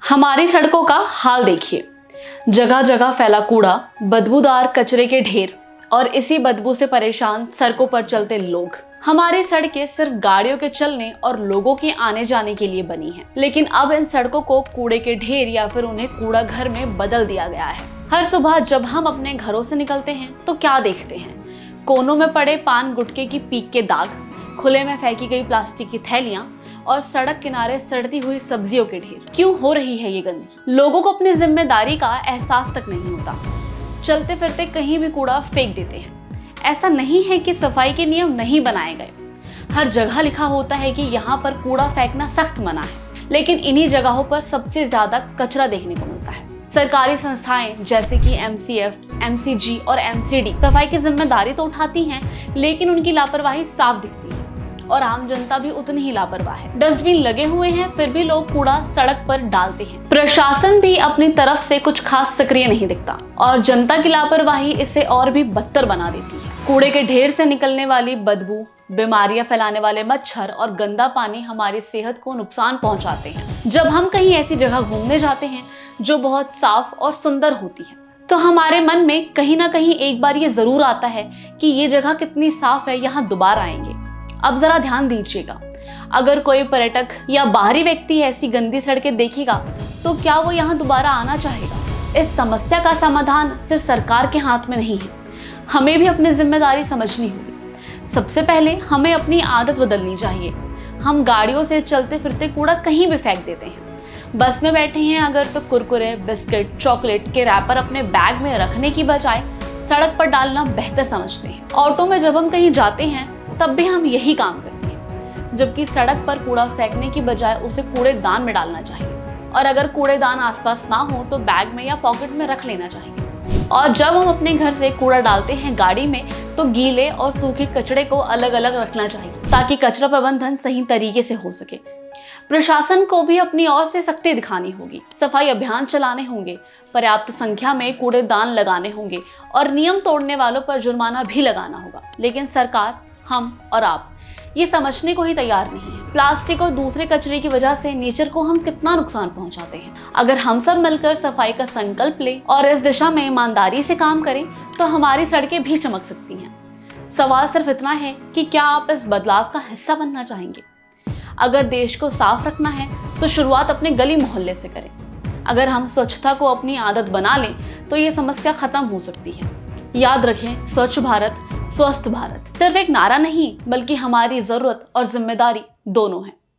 हमारी सड़कों का हाल देखिए। जगह जगह फैला कूड़ा, बदबूदार कचरे के ढेर और इसी बदबू से परेशान सड़कों पर चलते लोग। हमारी सड़कें सिर्फ गाड़ियों के चलने और लोगों के आने जाने के लिए बनी हैं, लेकिन अब इन सड़कों को कूड़े के ढेर या फिर उन्हें कूड़ा घर में बदल दिया गया है। हर सुबह जब हम अपने घरों से निकलते हैं तो क्या देखते हैं? कोनों में पड़े पान गुटखे की पीक के दाग, खुले में फेंकी गई प्लास्टिक की थैलियां और सड़क किनारे सड़ती हुई सब्जियों के ढेर। क्यों हो रही है ये गंदगी? लोगों को अपनी जिम्मेदारी का एहसास तक नहीं होता। चलते फिरते कहीं भी कूड़ा फेंक देते हैं। ऐसा नहीं है कि सफाई के नियम नहीं बनाए गए, हर जगह लिखा होता है कि यहाँ पर कूड़ा फेंकना सख्त मना है, लेकिन इन्हीं जगहों पर सबसे ज्यादा कचरा देखने को मिलता है। सरकारी संस्थाएं जैसे कि MCF, MCG और MCD सफाई की जिम्मेदारी तो उठाती हैं, लेकिन उनकी लापरवाही साफ दिखती है और आम जनता भी उतनी ही लापरवाह है। डस्टबिन लगे हुए हैं, फिर भी लोग कूड़ा सड़क पर डालते हैं। प्रशासन भी अपनी तरफ से कुछ खास सक्रिय नहीं दिखता और जनता की लापरवाही इसे और भी बदतर बना देती है। कूड़े के ढेर से निकलने वाली बदबू, बीमारियां फैलाने वाले मच्छर और गंदा पानी हमारी सेहत को नुकसान पहुंचाते हैं। जब हम कहीं ऐसी जगह घूमने जाते हैं जो बहुत साफ और सुंदर होती है, तो हमारे मन में कहीं ना कहीं एक बार ये जरूर आता है कि ये जगह कितनी साफ है, यहाँ दोबारा आएंगे। अब जरा ध्यान दीजिएगा, अगर कोई पर्यटक या बाहरी व्यक्ति ऐसी गंदी सड़कें देखेगा तो क्या वो यहाँ दोबारा आना चाहेगा? इस समस्या का समाधान सिर्फ सरकार के हाथ में नहीं है, हमें भी अपनी जिम्मेदारी समझनी होगी। सबसे पहले हमें अपनी आदत बदलनी चाहिए। हम गाड़ियों से चलते फिरते कूड़ा कहीं भी फेंक देते हैं। बस में बैठे हैं अगर तो कुरकुरे, बिस्किट, चॉकलेट के रैपर अपने बैग में रखने की बजाय सड़क पर डालना बेहतर समझते हैं। ऑटो में जब हम कहीं जाते हैं तब भी हम यही काम करते हैं, जबकि सड़क पर कूड़ा फेंकने की बजाय उसे कूड़ेदान में डालना चाहिए, और अगर कूड़ेदान आसपास ना हो तो बैग में या पॉकेट में रख लेना चाहिए। और जब हम अपने घर से कूड़ा डालते हैं गाड़ी में तो गीले और सूखे कचरे को अलग अलग रखना चाहिए, ताकि कचरा प्रबंधन सही तरीके से हो सके। प्रशासन को भी अपनी ओर से सख्ती दिखानी होगी, सफाई अभियान चलाने होंगे, पर्याप्त संख्या में कूड़ेदान लगाने होंगे और नियम तोड़ने वालों पर जुर्माना भी लगाना होगा। लेकिन सरकार, हम और आप ये समझने को ही तैयार नहीं है। प्लास्टिक और दूसरे कचरे की वजह से नेचर को हम कितना नुकसान पहुंचाते हैं। अगर हम सब मिलकर सफाई का संकल्प लें और इस दिशा में ईमानदारी से काम करें तो हमारी सड़कें भी चमक सकती हैं। सवाल सिर्फ इतना है कि क्या आप इस बदलाव का हिस्सा बनना चाहेंगे? अगर देश को साफ रखना है तो शुरुआत अपने गली मोहल्ले से करें। अगर हम स्वच्छता को अपनी आदत बना लें तो ये समस्या खत्म हो सकती है। याद रखें, स्वच्छ भारत, स्वस्थ भारत सिर्फ एक नारा नहीं, बल्कि हमारी जरूरत और जिम्मेदारी दोनों है।